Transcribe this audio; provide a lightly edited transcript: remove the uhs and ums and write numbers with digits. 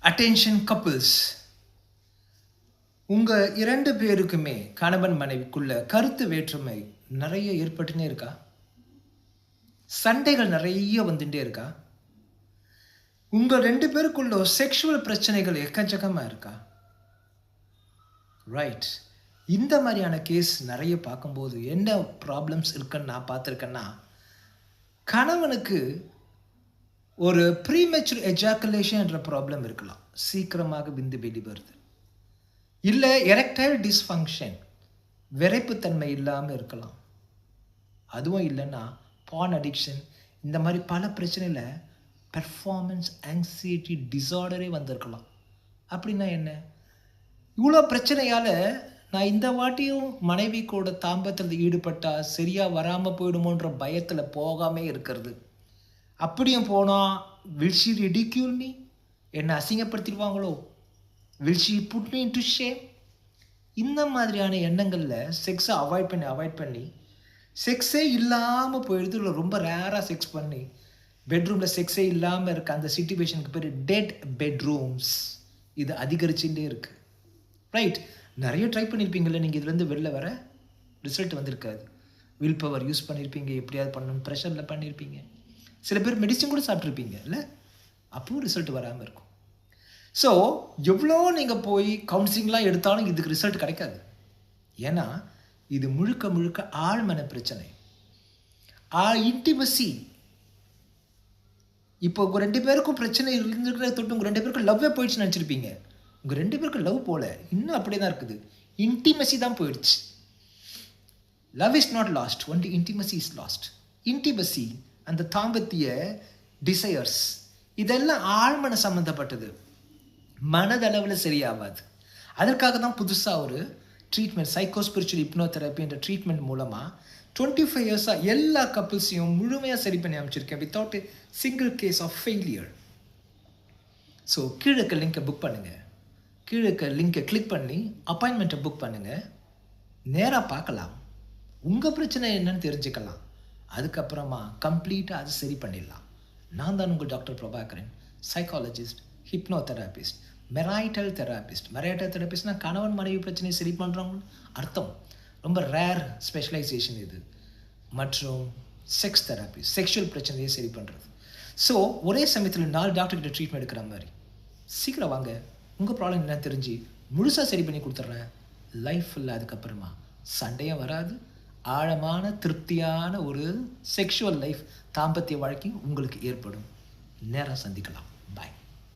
Attention couples, உங்கள் 2 பேருக்குமே கணவன் மனைவிக்குள்ள கருத்து வேற்றுமை நிறைய ஏற்பட்டுனே இருக்கா? சண்டைகள் நிறைய வந்துட்டே இருக்கா? உங்கள் 2 பேருக்குள்ள செக்ஷுவல் பிரச்சனைகள் எக்கச்சக்கமாக இருக்கா? ரைட். இந்த மாதிரியான கேஸ் நிறைய பார்க்கும்போது என்ன ப்ராப்ளம்ஸ் இருக்குன்னு நான் பார்த்துருக்கேன்னா, கணவனுக்கு ஒரு ப்ரீமெச்சூர் எஜாக்குலேஷன் என்ற ப்ராப்ளம் இருக்கலாம். சீக்கிரமாக விந்து வெளிவருது. இல்லை எரெக்டைல் டிஸ்ஃபங்க்ஷன், விரைப்புத்தன்மை இல்லாமல் இருக்கலாம். அதுவும் இல்லைன்னா பான் அடிக்ஷன், இந்த மாதிரி பல பிரச்சனையில் பெர்ஃபார்மன்ஸ் ஆங்ஸைட்டி டிஸார்டரே வந்திருக்கலாம். அப்படின்னா என்ன? இவ்வளோ பிரச்சனையால் நான் இந்த வாட்டியும் மனைவி கூட தாம்பத்தில் ஈடுபட்டால் சரியாக வராமல் போயிடுமோன்ற பயத்தில் போகாமே இருக்கிறது. அப்படியும் போனால் வில் ஷி ரிடிக்யூல் மீ, என்னை அசிங்கப்படுத்திடுவாங்களோ, will she put me to shame, இந்த மாதிரியான எண்ணங்களில் செக்ஸை அவாய்ட் பண்ணி செக்ஸே இல்லாமல் போயிடுது. இல்லை ரொம்ப ரேராக செக்ஸ் பண்ணி பெட்ரூமில் செக்ஸே இல்லாமல் இருக்க அந்த சிச்சுவேஷனுக்கு பேர் டெட் பெட்ரூம்ஸ். இது அதிகரிச்சுட்டே இருக்குது. ரைட். நிறைய ட்ரை பண்ணியிருப்பீங்களே நீங்கள், இதுலேருந்து வெளில வர ரிசல்ட் வந்திருக்காது. வில் பவர் யூஸ் பண்ணியிருப்பீங்க, எப்படியாவது பண்ணணும் ப்ரெஷரில் பண்ணியிருப்பீங்க, சில பேர் மெடிசன் கூட சாப்பிட்ருப்பீங்க இல்லை, அப்பவும் ரிசல்ட் வராமல் இருக்கும். ஸோ எவ்வளோ நீங்கள் போய் கவுன்சிலிங்லாம் எடுத்தாலும் இதுக்கு ரிசல்ட் கிடைக்காது. ஏன்னா இது முழுக்க ஆழ்மன பிரச்சனை, இன்டிமசி. இப்போ உங்கள் 2 பேருக்கும் பிரச்சனை இருந்துக்கிற தொட்டு உங்கள் 2 பேருக்கும் லவ்வே போயிடுச்சுன்னு நினச்சிருப்பீங்க. உங்கள் 2 பேருக்கும் லவ் போல, இன்னும் அப்படியே தான் இருக்குது. இன்டிமசி தான் போயிடுச்சு. Love is not last, only intimacy is last. Intimacy, அந்த தாம்பத்திய டிசையர்ஸ், இதெல்லாம் ஆழ்மன சம்மந்தப்பட்டது, மனதளவில் சரியாகாது. அதற்காக தான் புதுசாக ஒரு ட்ரீட்மெண்ட், சைக்கோஸ்பிரிச்சுவல் ஹிப்னோதெரப்பி என்ற ட்ரீட்மெண்ட் மூலமாக 25 இயர்ஸாக எல்லா கப்புள்ஸையும் முழுமையாக சரி பண்ணி அமைச்சிருக்கேன், without single case of failure. So கீழே இருக்க லிங்கை புக் பண்ணுங்கள், கீழே இருக்க லிங்கை கிளிக் பண்ணி அப்பாயின்மெண்ட்டை புக் பண்ணுங்கள். நேராக பார்க்கலாம், உங்கள் பிரச்சனை என்னன்னு தெரிஞ்சுக்கலாம். அதுக்கப்புறமா கம்ப்ளீட்டாக அது சரி பண்ணிடலாம். நான் தான் உங்கள் doctor Prabhakaran, psychologist, hypnotherapist, marital therapist. Marital தெராபிஸ்ட்னால் கணவன் மனைவி பிரச்சனையை சரி பண்ணுறவங்க அர்த்தம். ரொம்ப ரேர் ஸ்பெஷலைசேஷன் இது. மற்றும் செக்ஸ் தெராப்பி, செக்ஷுவல் பிரச்சனையை சரி பண்ணுறது. ஸோ ஒரே சமயத்தில் 4 டாக்டர்கிட்ட ட்ரீட்மெண்ட் எடுக்கிற மாதிரி. சீக்கிரம் வாங்க, உங்கள் ப்ராப்ளம் என்னன்னு தெரிஞ்சு முழுசாக சரி பண்ணி கொடுத்துட்றேன். லைஃப் இல்லை, அதுக்கப்புறமா சண்டையும் வராது, ஆழமான திருப்தியான ஒரு செக்ஷுவல் லைஃப், தாம்பத்திய வாழ்க்கை உங்களுக்கு ஏற்படும். நேராக சந்திக்கலாம்.